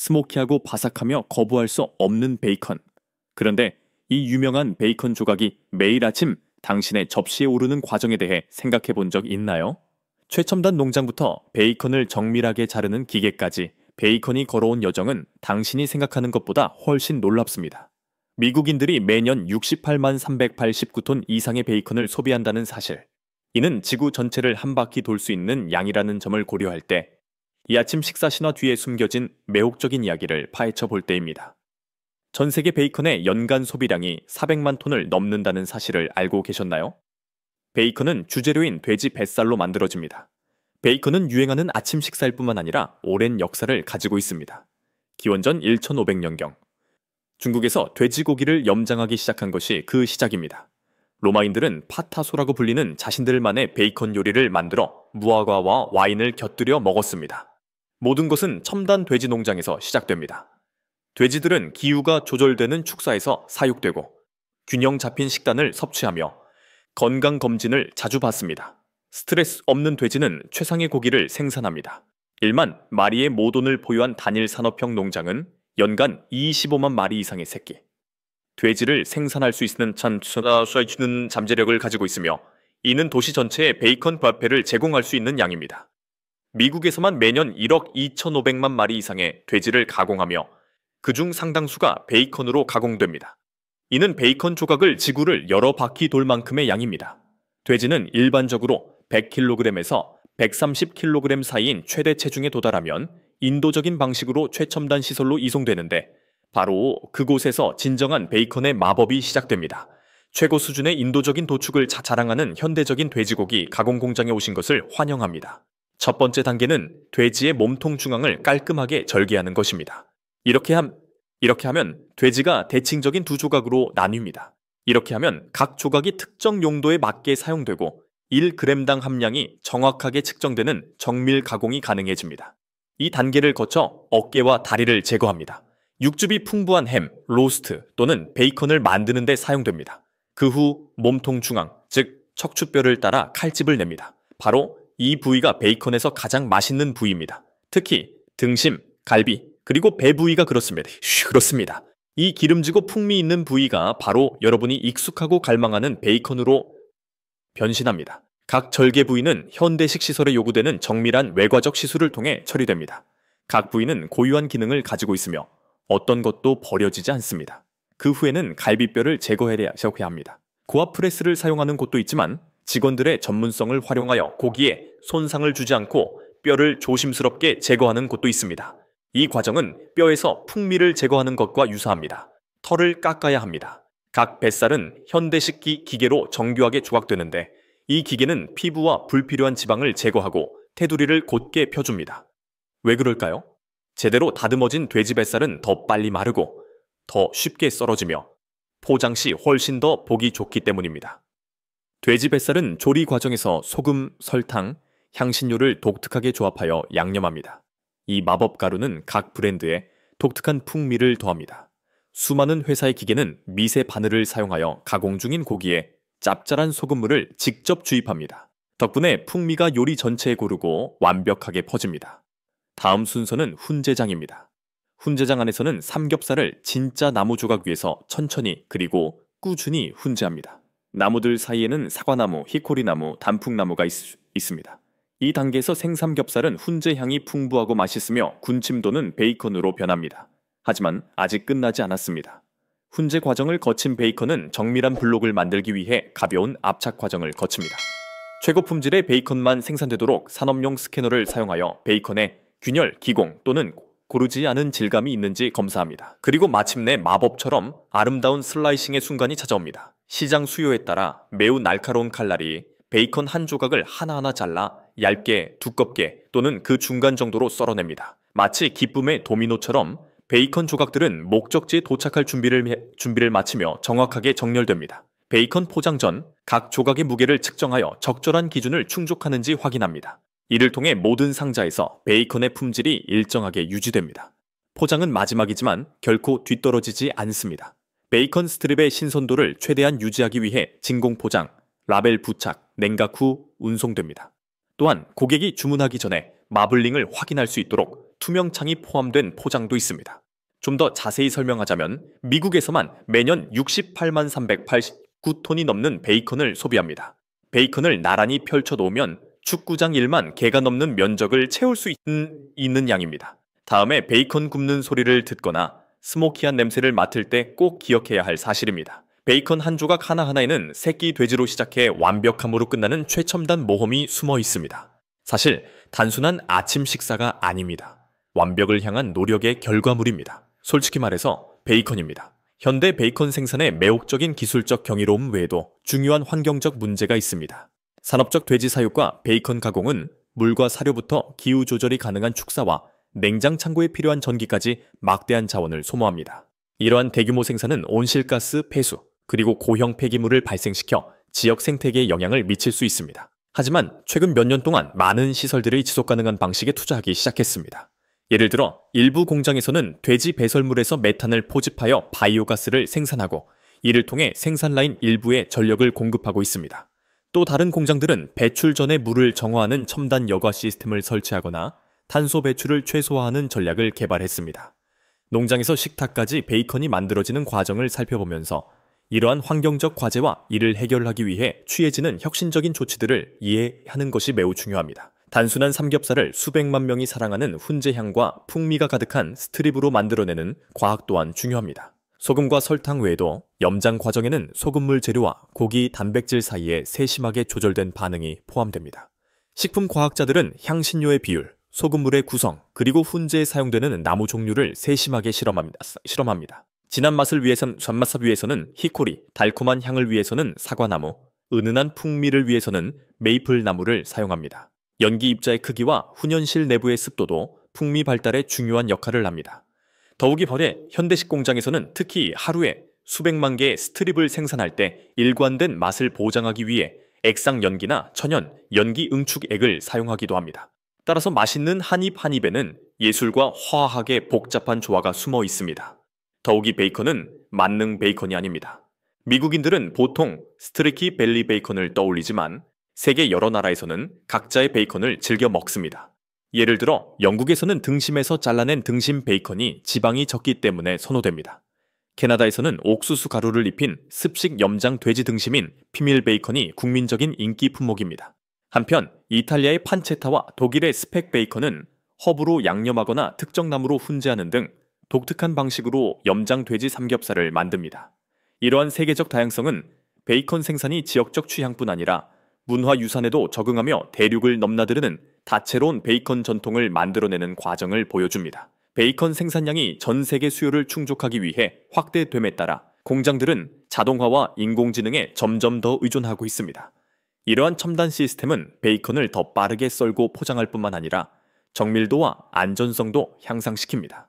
스모키하고 바삭하며 거부할 수 없는 베이컨. 그런데 이 유명한 베이컨 조각이 매일 아침 당신의 접시에 오르는 과정에 대해 생각해 본 적 있나요? 최첨단 농장부터 베이컨을 정밀하게 자르는 기계까지 베이컨이 걸어온 여정은 당신이 생각하는 것보다 훨씬 놀랍습니다. 미국인들이 매년 68만 389톤 이상의 베이컨을 소비한다는 사실. 이는 지구 전체를 한 바퀴 돌 수 있는 양이라는 점을 고려할 때 이 아침 식사 신화 뒤에 숨겨진 매혹적인 이야기를 파헤쳐 볼 때입니다. 전 세계 베이컨의 연간 소비량이 400만 톤을 넘는다는 사실을 알고 계셨나요? 베이컨은 주재료인 돼지 뱃살로 만들어집니다. 베이컨은 유행하는 아침 식사일 뿐만 아니라 오랜 역사를 가지고 있습니다. 기원전 1500년경. 중국에서 돼지고기를 염장하기 시작한 것이 그 시작입니다. 로마인들은 파타소라고 불리는 자신들만의 베이컨 요리를 만들어 무화과와 와인을 곁들여 먹었습니다. 모든 것은 첨단 돼지 농장에서 시작됩니다. 돼지들은 기후가 조절되는 축사에서 사육되고 균형 잡힌 식단을 섭취하며 건강검진을 자주 받습니다. 스트레스 없는 돼지는 최상의 고기를 생산합니다. 1만 마리의 모돈을 보유한 단일 산업형 농장은 연간 25만 마리 이상의 새끼, 돼지를 생산할 수 있는 잠재력을 가지고 있으며 이는 도시 전체에 베이컨 뷔페를 제공할 수 있는 양입니다. 미국에서만 매년 1억 2,500만 마리 이상의 돼지를 가공하며 그중 상당수가 베이컨으로 가공됩니다. 이는 베이컨 조각을 지구를 여러 바퀴 돌 만큼의 양입니다. 돼지는 일반적으로 100kg에서 130kg 사이인 최대 체중에 도달하면 인도적인 방식으로 최첨단 시설로 이송되는데 바로 그곳에서 진정한 베이컨의 마법이 시작됩니다. 최고 수준의 인도적인 도축을 자랑하는 현대적인 돼지고기 가공 공장에 오신 것을 환영합니다. 첫 번째 단계는 돼지의 몸통 중앙을 깔끔하게 절개하는 것입니다. 이렇게 하면 돼지가 대칭적인 두 조각으로 나뉩니다. 이렇게 하면 각 조각이 특정 용도에 맞게 사용되고 1g당 함량이 정확하게 측정되는 정밀 가공이 가능해집니다. 이 단계를 거쳐 어깨와 다리를 제거합니다. 육즙이 풍부한 햄, 로스트 또는 베이컨을 만드는 데 사용됩니다. 그 후 몸통 중앙, 즉 척추뼈를 따라 칼집을 냅니다. 바로 이 부위가 베이컨에서 가장 맛있는 부위입니다. 특히 등심, 갈비, 그리고 배 부위가 그렇습니다. 이 기름지고 풍미 있는 부위가 바로 여러분이 익숙하고 갈망하는 베이컨으로 변신합니다. 각 절개 부위는 현대식 시설에 요구되는 정밀한 외과적 시술을 통해 처리됩니다. 각 부위는 고유한 기능을 가지고 있으며 어떤 것도 버려지지 않습니다. 그 후에는 갈비뼈를 제거해야 합니다. 고압 프레스를 사용하는 곳도 있지만 직원들의 전문성을 활용하여 고기에 손상을 주지 않고 뼈를 조심스럽게 제거하는 곳도 있습니다. 이 과정은 뼈에서 풍미를 제거하는 것과 유사합니다. 털을 깎아야 합니다. 각 뱃살은 현대식 기계로 정교하게 조각되는데 이 기계는 피부와 불필요한 지방을 제거하고 테두리를 곧게 펴줍니다. 왜 그럴까요? 제대로 다듬어진 돼지 뱃살은 더 빨리 마르고 더 쉽게 썰어지며 포장 시 훨씬 더 보기 좋기 때문입니다. 돼지 뱃살은 조리 과정에서 소금, 설탕, 향신료를 독특하게 조합하여 양념합니다. 이 마법 가루는 각 브랜드에 독특한 풍미를 더합니다. 수많은 회사의 기계는 미세 바늘을 사용하여 가공 중인 고기에 짭짤한 소금물을 직접 주입합니다. 덕분에 풍미가 요리 전체에 고르고 완벽하게 퍼집니다. 다음 순서는 훈제장입니다. 훈제장 안에서는 삼겹살을 진짜 나무 조각 위에서 천천히 그리고 꾸준히 훈제합니다. 나무들 사이에는 사과나무, 히코리나무, 단풍나무가 있습니다. 이 단계에서 생삼겹살은 훈제 향이 풍부하고 맛있으며 군침도는 베이컨으로 변합니다. 하지만 아직 끝나지 않았습니다. 훈제 과정을 거친 베이컨은 정밀한 블록을 만들기 위해 가벼운 압착 과정을 거칩니다. 최고 품질의 베이컨만 생산되도록 산업용 스캐너를 사용하여 베이컨의 균열, 기공 또는 고르지 않은 질감이 있는지 검사합니다. 그리고 마침내 마법처럼 아름다운 슬라이싱의 순간이 찾아옵니다. 시장 수요에 따라 매우 날카로운 칼날이 베이컨 한 조각을 하나하나 잘라 얇게, 두껍게 또는 그 중간 정도로 썰어냅니다. 마치 기쁨의 도미노처럼 베이컨 조각들은 목적지에 도착할 준비를 마치며 정확하게 정렬됩니다. 베이컨 포장 전 각 조각의 무게를 측정하여 적절한 기준을 충족하는지 확인합니다. 이를 통해 모든 상자에서 베이컨의 품질이 일정하게 유지됩니다. 포장은 마지막이지만 결코 뒤떨어지지 않습니다. 베이컨 스트립의 신선도를 최대한 유지하기 위해 진공 포장, 라벨 부착, 냉각 후 운송됩니다. 또한 고객이 주문하기 전에 마블링을 확인할 수 있도록 투명창이 포함된 포장도 있습니다. 좀 더 자세히 설명하자면 미국에서만 매년 68만 389톤이 넘는 베이컨을 소비합니다. 베이컨을 나란히 펼쳐놓으면 축구장 1만 개가 넘는 면적을 채울 수 있는 양입니다. 다음에 베이컨 굽는 소리를 듣거나 스모키한 냄새를 맡을 때 꼭 기억해야 할 사실입니다. 베이컨 한 조각 하나하나에는 새끼 돼지로 시작해 완벽함으로 끝나는 최첨단 모험이 숨어 있습니다. 사실 단순한 아침 식사가 아닙니다. 완벽을 향한 노력의 결과물입니다. 솔직히 말해서 베이컨입니다. 현대 베이컨 생산의 매혹적인 기술적 경이로움 외에도 중요한 환경적 문제가 있습니다. 산업적 돼지 사육과 베이컨 가공은 물과 사료부터 기후 조절이 가능한 축사와 냉장 창고에 필요한 전기까지 막대한 자원을 소모합니다. 이러한 대규모 생산은 온실가스 폐수, 그리고 고형 폐기물을 발생시켜 지역 생태계에 영향을 미칠 수 있습니다. 하지만 최근 몇 년 동안 많은 시설들이 지속 가능한 방식에 투자하기 시작했습니다. 예를 들어 일부 공장에서는 돼지 배설물에서 메탄을 포집하여 바이오가스를 생산하고 이를 통해 생산 라인 일부에 전력을 공급하고 있습니다. 또 다른 공장들은 배출 전에 물을 정화하는 첨단 여과 시스템을 설치하거나 탄소 배출을 최소화하는 전략을 개발했습니다. 농장에서 식탁까지 베이컨이 만들어지는 과정을 살펴보면서 이러한 환경적 과제와 이를 해결하기 위해 취해지는 혁신적인 조치들을 이해하는 것이 매우 중요합니다. 단순한 삼겹살을 수백만 명이 사랑하는 훈제향과 풍미가 가득한 스트립으로 만들어내는 과학 또한 중요합니다. 소금과 설탕 외에도 염장 과정에는 소금물 재료와 고기 단백질 사이에 세심하게 조절된 반응이 포함됩니다. 식품 과학자들은 향신료의 비율, 소금물의 구성, 그리고 훈제에 사용되는 나무 종류를 세심하게 실험합니다. 진한 맛을 위해선 전맛삽 위해서는 히코리, 달콤한 향을 위해서는 사과나무, 은은한 풍미를 위해서는 메이플 나무를 사용합니다. 연기 입자의 크기와 훈연실 내부의 습도도 풍미 발달에 중요한 역할을 합니다. 더욱이 현대식 공장에서는 특히 하루에 수백만 개의 스트립을 생산할 때 일관된 맛을 보장하기 위해 액상 연기나 천연, 연기 응축액을 사용하기도 합니다. 따라서 맛있는 한 입 한 입에는 예술과 화학의 복잡한 조화가 숨어 있습니다. 더욱이 베이컨은 만능 베이컨이 아닙니다. 미국인들은 보통 스트레키 벨리 베이컨을 떠올리지만 세계 여러 나라에서는 각자의 베이컨을 즐겨 먹습니다. 예를 들어 영국에서는 등심에서 잘라낸 등심 베이컨이 지방이 적기 때문에 선호됩니다. 캐나다에서는 옥수수 가루를 입힌 습식 염장 돼지 등심인 피밀 베이컨이 국민적인 인기 품목입니다. 한편 이탈리아의 판체타와 독일의 스펙 베이컨은 허브로 양념하거나 특정 나무로 훈제하는 등 독특한 방식으로 염장 돼지 삼겹살을 만듭니다. 이러한 세계적 다양성은 베이컨 생산이 지역적 취향뿐 아니라 문화유산에도 적응하며 대륙을 넘나드는 다채로운 베이컨 전통을 만들어내는 과정을 보여줍니다. 베이컨 생산량이 전 세계 수요를 충족하기 위해 확대됨에 따라 공장들은 자동화와 인공지능에 점점 더 의존하고 있습니다. 이러한 첨단 시스템은 베이컨을 더 빠르게 썰고 포장할 뿐만 아니라 정밀도와 안전성도 향상시킵니다.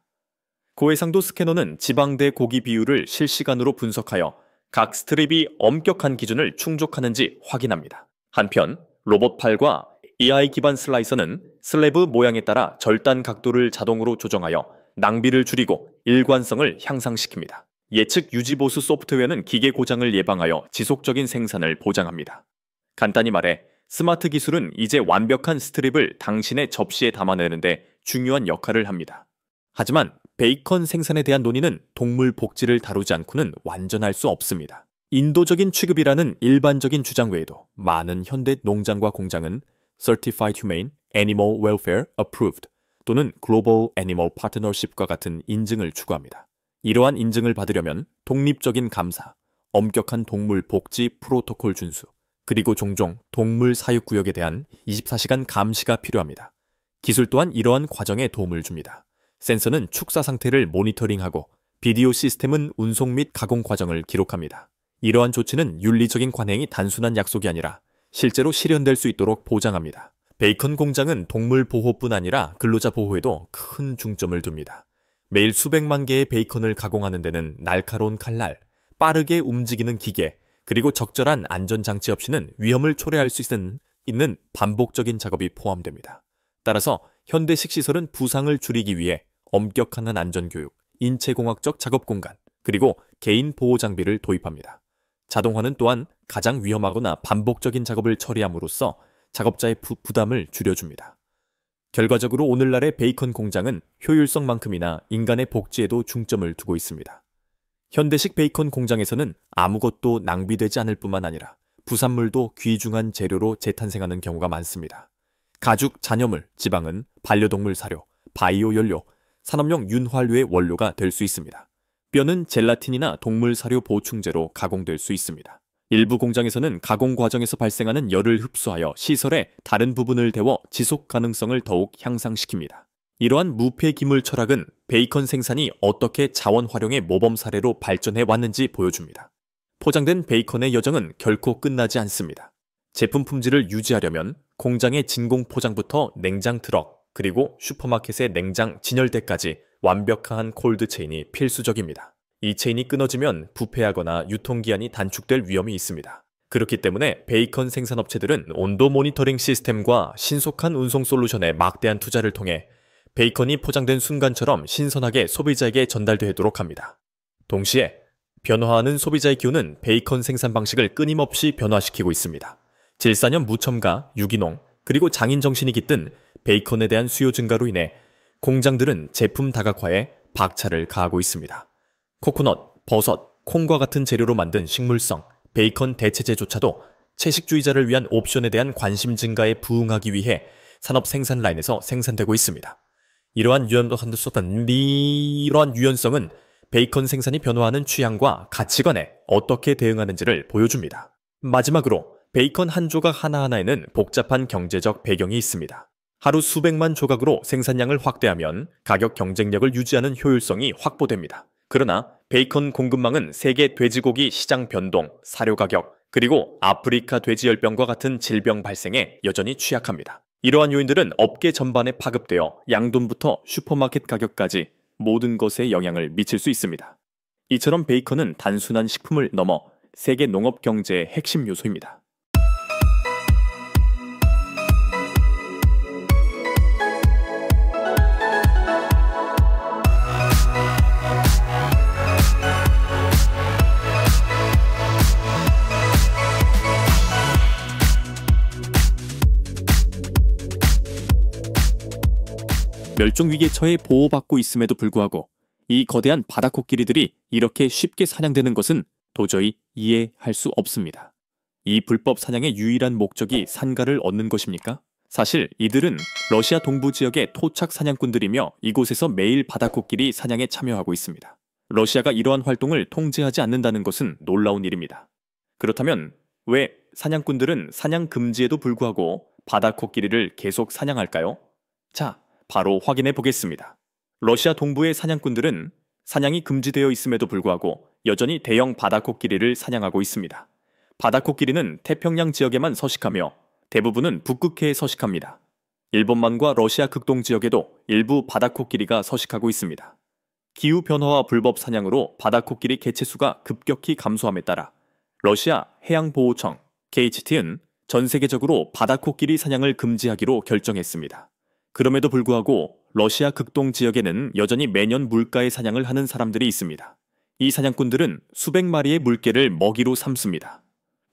고해상도 스캐너는 지방 대 고기 비율을 실시간으로 분석하여 각 스트립이 엄격한 기준을 충족하는지 확인합니다. 한편 로봇팔과 AI 기반 슬라이서는 슬래브 모양에 따라 절단 각도를 자동으로 조정하여 낭비를 줄이고 일관성을 향상시킵니다. 예측 유지보수 소프트웨어는 기계 고장을 예방하여 지속적인 생산을 보장합니다. 간단히 말해 스마트 기술은 이제 완벽한 스트립을 당신의 접시에 담아내는데 중요한 역할을 합니다. 하지만 베이컨 생산에 대한 논의는 동물 복지를 다루지 않고는 완전할 수 없습니다. 인도적인 취급이라는 일반적인 주장 외에도 많은 현대 농장과 공장은 Certified Humane Animal Welfare Approved 또는 Global Animal Partnership과 같은 인증을 추구합니다. 이러한 인증을 받으려면 독립적인 감사, 엄격한 동물 복지 프로토콜 준수, 그리고 종종 동물 사육구역에 대한 24시간 감시가 필요합니다. 기술 또한 이러한 과정에 도움을 줍니다. 센서는 축사 상태를 모니터링하고 비디오 시스템은 운송 및 가공 과정을 기록합니다. 이러한 조치는 윤리적인 관행이 단순한 약속이 아니라 실제로 실현될 수 있도록 보장합니다. 베이컨 공장은 동물 보호뿐 아니라 근로자 보호에도 큰 중점을 둡니다. 매일 수백만 개의 베이컨을 가공하는 데는 날카로운 칼날, 빠르게 움직이는 기계, 그리고 적절한 안전장치 없이는 위험을 초래할 수 있는 반복적인 작업이 포함됩니다. 따라서 현대식 시설은 부상을 줄이기 위해 엄격한 안전교육, 인체공학적 작업 공간, 그리고 개인 보호 장비를 도입합니다. 자동화는 또한 가장 위험하거나 반복적인 작업을 처리함으로써 작업자의 부담을 줄여줍니다. 결과적으로 오늘날의 베이컨 공장은 효율성만큼이나 인간의 복지에도 중점을 두고 있습니다. 현대식 베이컨 공장에서는 아무것도 낭비되지 않을 뿐만 아니라 부산물도 귀중한 재료로 재탄생하는 경우가 많습니다. 가죽 잔여물, 지방은 반려동물 사료, 바이오 연료, 산업용 윤활유의 원료가 될 수 있습니다. 뼈는 젤라틴이나 동물 사료 보충제로 가공될 수 있습니다. 일부 공장에서는 가공 과정에서 발생하는 열을 흡수하여 시설의 다른 부분을 데워 지속 가능성을 더욱 향상시킵니다. 이러한 무폐 기물 철학은 베이컨 생산이 어떻게 자원 활용의 모범 사례로 발전해 왔는지 보여줍니다. 포장된 베이컨의 여정은 결코 끝나지 않습니다. 제품 품질을 유지하려면 공장의 진공 포장부터 냉장 트럭, 그리고 슈퍼마켓의 냉장 진열대까지 완벽한 콜드체인이 필수적입니다. 이 체인이 끊어지면 부패하거나 유통기한이 단축될 위험이 있습니다. 그렇기 때문에 베이컨 생산업체들은 온도 모니터링 시스템과 신속한 운송 솔루션에 막대한 투자를 통해 베이컨이 포장된 순간처럼 신선하게 소비자에게 전달되도록 합니다. 동시에 변화하는 소비자의 기호는 베이컨 생산 방식을 끊임없이 변화시키고 있습니다. 질산염 무첨가, 유기농, 그리고 장인 정신이 깃든 베이컨에 대한 수요 증가로 인해 공장들은 제품 다각화에 박차를 가하고 있습니다. 코코넛, 버섯, 콩과 같은 재료로 만든 식물성, 베이컨 대체제조차도 채식주의자를 위한 옵션에 대한 관심 증가에 부응하기 위해 산업 생산 라인에서 생산되고 있습니다. 이러한 유연성은 베이컨 생산이 변화하는 취향과 가치관에 어떻게 대응하는지를 보여줍니다. 마지막으로 베이컨 한 조각 하나하나에는 복잡한 경제적 배경이 있습니다. 하루 수백만 조각으로 생산량을 확대하면 가격 경쟁력을 유지하는 효율성이 확보됩니다. 그러나 베이컨 공급망은 세계 돼지고기 시장 변동, 사료 가격, 그리고 아프리카 돼지열병과 같은 질병 발생에 여전히 취약합니다. 이러한 요인들은 업계 전반에 파급되어 양돈부터 슈퍼마켓 가격까지 모든 것에 영향을 미칠 수 있습니다. 이처럼 베이컨은 단순한 식품을 넘어 세계 농업 경제의 핵심 요소입니다. 멸종위기에 처해 보호받고 있음에도 불구하고 이 거대한 바다코끼리들이 이렇게 쉽게 사냥되는 것은 도저히 이해할 수 없습니다. 이 불법 사냥의 유일한 목적이 산가를 얻는 것입니까? 사실 이들은 러시아 동부 지역의 토착 사냥꾼들이며 이곳에서 매일 바다코끼리 사냥에 참여하고 있습니다. 러시아가 이러한 활동을 통제하지 않는다는 것은 놀라운 일입니다. 그렇다면 왜 사냥꾼들은 사냥 금지에도 불구하고 바다코끼리를 계속 사냥할까요? 자, 바로 확인해 보겠습니다. 러시아 동부의 사냥꾼들은 사냥이 금지되어 있음에도 불구하고 여전히 대형 바다코끼리를 사냥하고 있습니다. 바다코끼리는 태평양 지역에만 서식하며 대부분은 북극해에 서식합니다. 일본만과 러시아 극동 지역에도 일부 바다코끼리가 서식하고 있습니다. 기후변화와 불법 사냥으로 바다코끼리 개체수가 급격히 감소함에 따라 러시아 해양보호청 KHT는 전 세계적으로 바다코끼리 사냥을 금지하기로 결정했습니다. 그럼에도 불구하고 러시아 극동 지역에는 여전히 매년 물가에 사냥을 하는 사람들이 있습니다. 이 사냥꾼들은 수백 마리의 물개를 먹이로 삼습니다.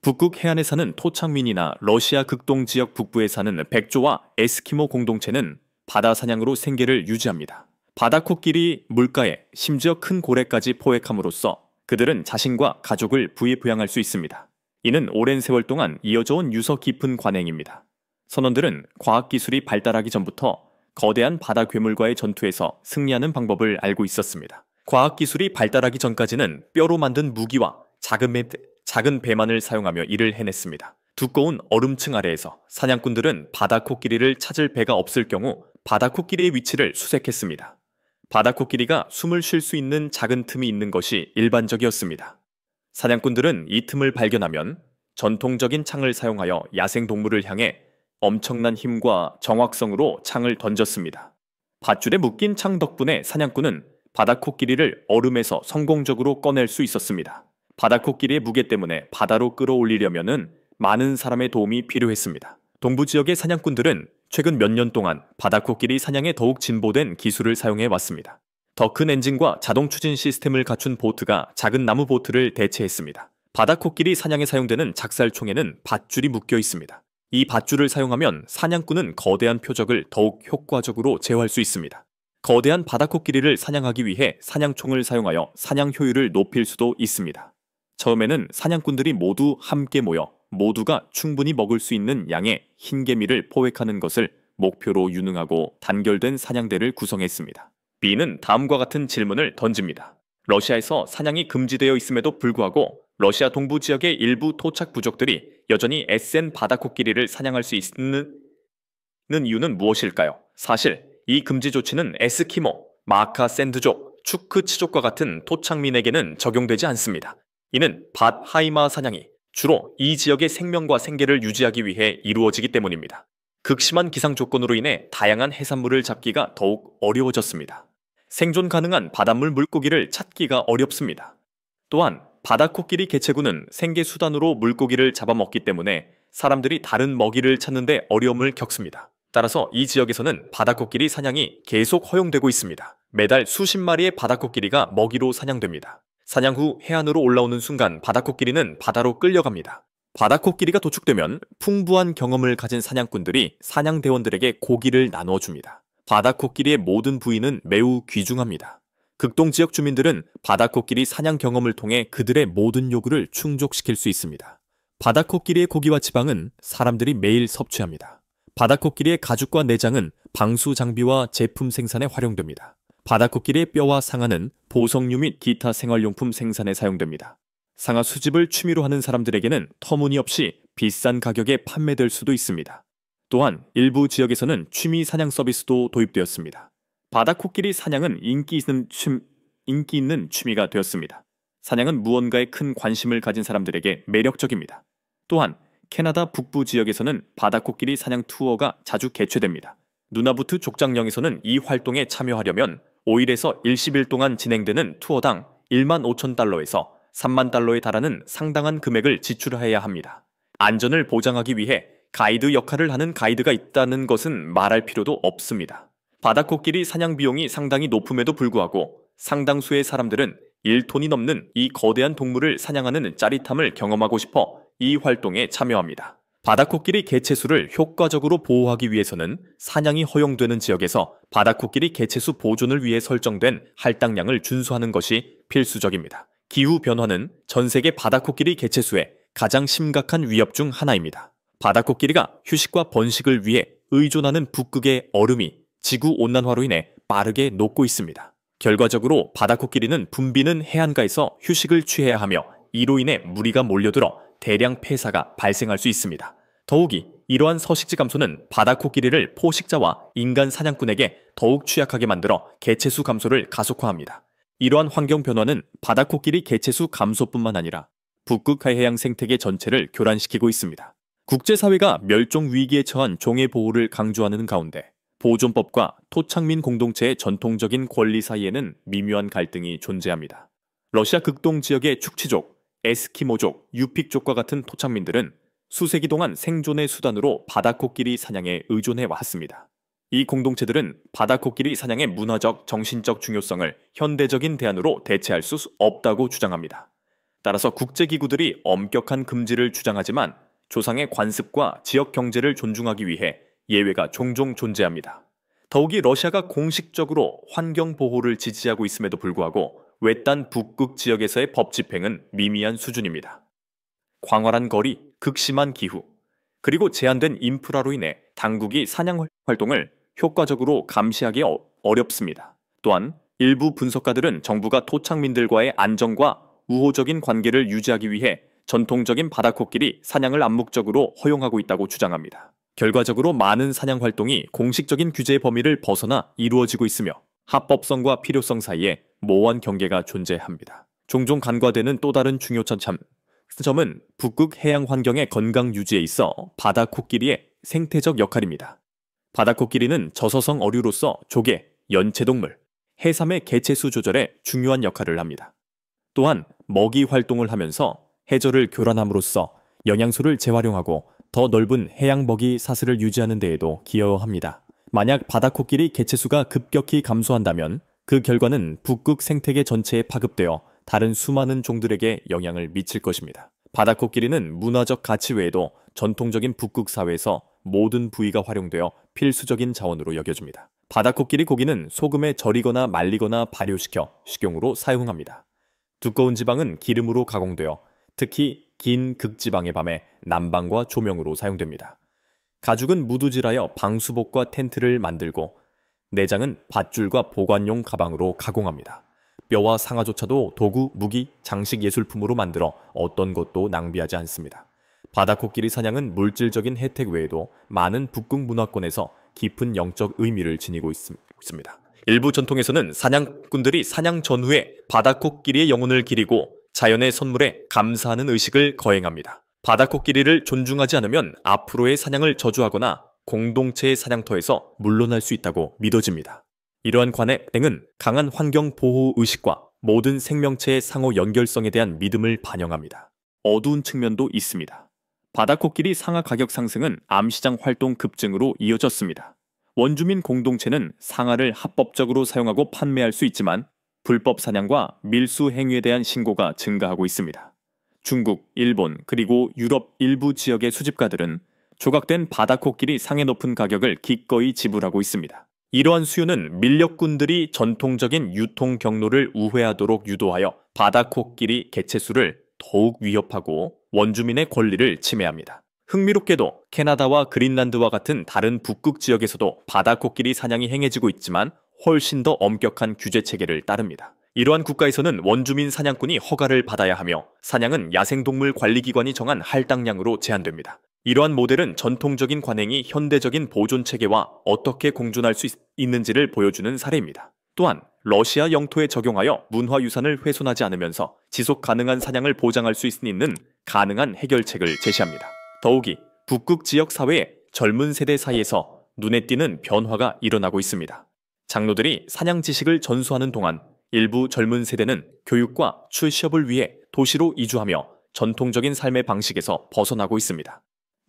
북극 해안에 사는 토착민이나 러시아 극동 지역 북부에 사는 백조와 에스키모 공동체는 바다 사냥으로 생계를 유지합니다. 바다코끼리 물가에 심지어 큰 고래까지 포획함으로써 그들은 자신과 가족을 부양할 수 있습니다. 이는 오랜 세월 동안 이어져온 유서 깊은 관행입니다. 선원들은 과학기술이 발달하기 전부터 거대한 바다 괴물과의 전투에서 승리하는 방법을 알고 있었습니다. 과학기술이 발달하기 전까지는 뼈로 만든 무기와 작은 배만을 사용하며 일을 해냈습니다. 두꺼운 얼음층 아래에서 사냥꾼들은 바다코끼리를 찾을 배가 없을 경우 바다코끼리의 위치를 수색했습니다. 바다코끼리가 숨을 쉴 수 있는 작은 틈이 있는 것이 일반적이었습니다. 사냥꾼들은 이 틈을 발견하면 전통적인 창을 사용하여 야생동물을 향해 엄청난 힘과 정확성으로 창을 던졌습니다. 밧줄에 묶인 창 덕분에 사냥꾼은 바다코끼리를 얼음에서 성공적으로 꺼낼 수 있었습니다. 바다코끼리의 무게 때문에 바다로 끌어올리려면 많은 사람의 도움이 필요했습니다. 동부 지역의 사냥꾼들은 최근 몇 년 동안 바다코끼리 사냥에 더욱 진보된 기술을 사용해 왔습니다. 더 큰 엔진과 자동 추진 시스템을 갖춘 보트가 작은 나무 보트를 대체했습니다. 바다코끼리 사냥에 사용되는 작살총에는 밧줄이 묶여 있습니다. 이 밧줄을 사용하면 사냥꾼은 거대한 표적을 더욱 효과적으로 제어할 수 있습니다. 거대한 바다코끼리를 사냥하기 위해 사냥총을 사용하여 사냥 효율을 높일 수도 있습니다. 처음에는 사냥꾼들이 모두 함께 모여 모두가 충분히 먹을 수 있는 양의 흰개미를 포획하는 것을 목표로 유능하고 단결된 사냥대를 구성했습니다. B는 다음과 같은 질문을 던집니다. 러시아에서 사냥이 금지되어 있음에도 불구하고 러시아 동부 지역의 일부 토착 부족들이 여전히 SN 바다코끼리를 사냥할 수 있는 이유는 무엇일까요? 사실 이 금지 조치는 에스키모, 마카 샌드족, 추크츠족과 같은 토착민에게는 적용되지 않습니다. 이는 밭 하이마 사냥이 주로 이 지역의 생명과 생계를 유지하기 위해 이루어지기 때문입니다. 극심한 기상 조건으로 인해 다양한 해산물을 잡기가 더욱 어려워졌습니다. 생존 가능한 바닷물 물고기를 찾기가 어렵습니다. 또한 바다코끼리 개체군은 생계 수단으로 물고기를 잡아먹기 때문에 사람들이 다른 먹이를 찾는 데 어려움을 겪습니다. 따라서 이 지역에서는 바다코끼리 사냥이 계속 허용되고 있습니다. 매달 수십 마리의 바다코끼리가 먹이로 사냥됩니다. 사냥 후 해안으로 올라오는 순간 바다코끼리는 바다로 끌려갑니다. 바다코끼리가 도축되면 풍부한 경험을 가진 사냥꾼들이 사냥대원들에게 고기를 나누어 줍니다. 바다코끼리의 모든 부위는 매우 귀중합니다. 극동 지역 주민들은 바다코끼리 사냥 경험을 통해 그들의 모든 요구를 충족시킬 수 있습니다. 바다코끼리의 고기와 지방은 사람들이 매일 섭취합니다. 바다코끼리의 가죽과 내장은 방수 장비와 제품 생산에 활용됩니다. 바다코끼리의 뼈와 상아는 보석류 및 기타 생활용품 생산에 사용됩니다. 상아 수집을 취미로 하는 사람들에게는 터무니없이 비싼 가격에 판매될 수도 있습니다. 또한 일부 지역에서는 취미 사냥 서비스도 도입되었습니다. 바다코끼리 사냥은 인기 있는 취미가 되었습니다. 사냥은 무언가에 큰 관심을 가진 사람들에게 매력적입니다. 또한 캐나다 북부 지역에서는 바다코끼리 사냥 투어가 자주 개최됩니다. 누나부트 족장령에서는 이 활동에 참여하려면 5일에서 10일 동안 진행되는 투어당 1만 5천 달러에서 3만 달러에 달하는 상당한 금액을 지출해야 합니다. 안전을 보장하기 위해 가이드 역할을 하는 가이드가 있다는 것은 말할 필요도 없습니다. 바다코끼리 사냥 비용이 상당히 높음에도 불구하고 상당수의 사람들은 1톤이 넘는 이 거대한 동물을 사냥하는 짜릿함을 경험하고 싶어 이 활동에 참여합니다. 바다코끼리 개체수를 효과적으로 보호하기 위해서는 사냥이 허용되는 지역에서 바다코끼리 개체수 보존을 위해 설정된 할당량을 준수하는 것이 필수적입니다. 기후변화는 전 세계 바다코끼리 개체수의 가장 심각한 위협 중 하나입니다. 바다코끼리가 휴식과 번식을 위해 의존하는 북극의 얼음이 지구온난화로 인해 빠르게 녹고 있습니다. 결과적으로 바다코끼리는 붐비는 해안가에서 휴식을 취해야 하며 이로 인해 무리가 몰려들어 대량 폐사가 발생할 수 있습니다. 더욱이 이러한 서식지 감소는 바다코끼리를 포식자와 인간 사냥꾼에게 더욱 취약하게 만들어 개체수 감소를 가속화합니다. 이러한 환경 변화는 바다코끼리 개체수 감소뿐만 아니라 북극 해양 생태계 전체를 교란시키고 있습니다. 국제사회가 멸종 위기에 처한 종의 보호를 강조하는 가운데 보존법과 토착민 공동체의 전통적인 권리 사이에는 미묘한 갈등이 존재합니다. 러시아 극동 지역의 축치족, 에스키모족, 유픽족과 같은 토착민들은 수세기 동안 생존의 수단으로 바다코끼리 사냥에 의존해 왔습니다. 이 공동체들은 바다코끼리 사냥의 문화적, 정신적 중요성을 현대적인 대안으로 대체할 수 없다고 주장합니다. 따라서 국제기구들이 엄격한 금지를 주장하지만 조상의 관습과 지역 경제를 존중하기 위해 예외가 종종 존재합니다. 더욱이 러시아가 공식적으로 환경 보호를 지지하고 있음에도 불구하고 외딴 북극 지역에서의 법 집행은 미미한 수준입니다. 광활한 거리, 극심한 기후, 그리고 제한된 인프라로 인해 당국이 사냥 활동을 효과적으로 감시하기 어렵습니다. 또한 일부 분석가들은 정부가 토착민들과의 안정과 우호적인 관계를 유지하기 위해 전통적인 바다코끼리 사냥을 암묵적으로 허용하고 있다고 주장합니다. 결과적으로 많은 사냥 활동이 공식적인 규제의 범위를 벗어나 이루어지고 있으며 합법성과 필요성 사이에 모호한 경계가 존재합니다. 종종 간과되는 또 다른 중요 점은 북극 해양 환경의 건강 유지에 있어 바다코끼리의 생태적 역할입니다. 바다코끼리는 저서성 어류로서 조개, 연체동물, 해삼의 개체수 조절에 중요한 역할을 합니다. 또한 먹이 활동을 하면서 해저를 교란함으로써 영양소를 재활용하고 더 넓은 해양 먹이 사슬을 유지하는 데에도 기여합니다. 만약 바다코끼리 개체수가 급격히 감소한다면 그 결과는 북극 생태계 전체에 파급되어 다른 수많은 종들에게 영향을 미칠 것입니다. 바다코끼리는 문화적 가치 외에도 전통적인 북극 사회에서 모든 부위가 활용되어 필수적인 자원으로 여겨집니다. 바다코끼리 고기는 소금에 절이거나 말리거나 발효시켜 식용으로 사용합니다. 두꺼운 지방은 기름으로 가공되어 특히 긴 극지방의 밤에 난방과 조명으로 사용됩니다. 가죽은 무두질하여 방수복과 텐트를 만들고 내장은 밧줄과 보관용 가방으로 가공합니다. 뼈와 상아조차도 도구, 무기, 장식 예술품으로 만들어 어떤 것도 낭비하지 않습니다. 바다코끼리 사냥은 물질적인 혜택 외에도 많은 북극 문화권에서 깊은 영적 의미를 지니고 있습니다. 일부 전통에서는 사냥꾼들이 사냥 전후에 바다코끼리의 영혼을 기리고 자연의 선물에 감사하는 의식을 거행합니다. 바다코끼리를 존중하지 않으면 앞으로의 사냥을 저주하거나 공동체의 사냥터에서 물러날 수 있다고 믿어집니다. 이러한 관행은 강한 환경 보호 의식과 모든 생명체의 상호 연결성에 대한 믿음을 반영합니다. 어두운 측면도 있습니다. 바다코끼리 상하 가격 상승은 암시장 활동 급증으로 이어졌습니다. 원주민 공동체는 상하를 합법적으로 사용하고 판매할 수 있지만 불법 사냥과 밀수 행위에 대한 신고가 증가하고 있습니다. 중국, 일본, 그리고 유럽 일부 지역의 수집가들은 조각된 바다코끼리 상해 높은 가격을 기꺼이 지불하고 있습니다. 이러한 수요는 밀렵꾼들이 전통적인 유통 경로를 우회하도록 유도하여 바다코끼리 개체수를 더욱 위협하고 원주민의 권리를 침해합니다. 흥미롭게도 캐나다와 그린란드와 같은 다른 북극 지역에서도 바다코끼리 사냥이 행해지고 있지만 훨씬 더 엄격한 규제 체계를 따릅니다. 이러한 국가에서는 원주민 사냥꾼이 허가를 받아야 하며 사냥은 야생동물 관리기관이 정한 할당량으로 제한됩니다. 이러한 모델은 전통적인 관행이 현대적인 보존 체계와 어떻게 공존할 수 있는지를 보여주는 사례입니다. 또한 러시아 영토에 적용하여 문화유산을 훼손하지 않으면서 지속 가능한 사냥을 보장할 수 있는 가능한 해결책을 제시합니다. 더욱이 북극 지역 사회의 젊은 세대 사이에서 눈에 띄는 변화가 일어나고 있습니다. 장로들이 사냥 지식을 전수하는 동안 일부 젊은 세대는 교육과 취업을 위해 도시로 이주하며 전통적인 삶의 방식에서 벗어나고 있습니다.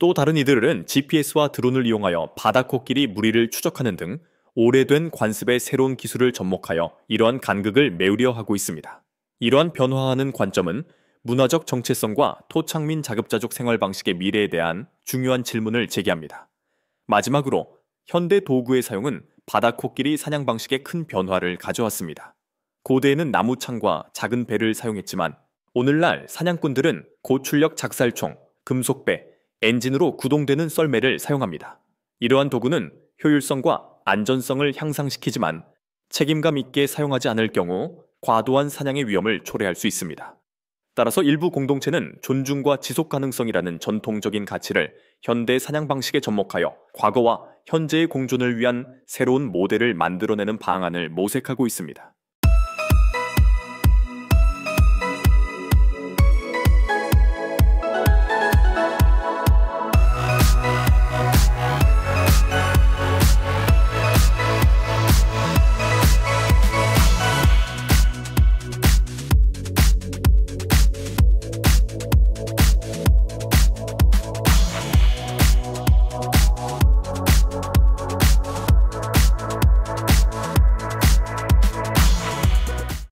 또 다른 이들은 GPS와 드론을 이용하여 바다코끼리 무리를 추적하는 등 오래된 관습의 새로운 기술을 접목하여 이러한 간극을 메우려 하고 있습니다. 이러한 변화하는 관점은 문화적 정체성과 토착민 자급자족 생활 방식의 미래에 대한 중요한 질문을 제기합니다. 마지막으로 현대 도구의 사용은 바다코끼리 사냥 방식에 큰 변화를 가져왔습니다. 고대에는 나무창과 작은 배를 사용했지만 오늘날 사냥꾼들은 고출력 작살총, 금속배, 엔진으로 구동되는 썰매를 사용합니다. 이러한 도구는 효율성과 안전성을 향상시키지만 책임감 있게 사용하지 않을 경우 과도한 사냥의 위험을 초래할 수 있습니다. 따라서 일부 공동체는 존중과 지속 가능성이라는 전통적인 가치를 현대 사냥 방식에 접목하여 과거와 현재의 공존을 위한 새로운 모델을 만들어내는 방안을 모색하고 있습니다.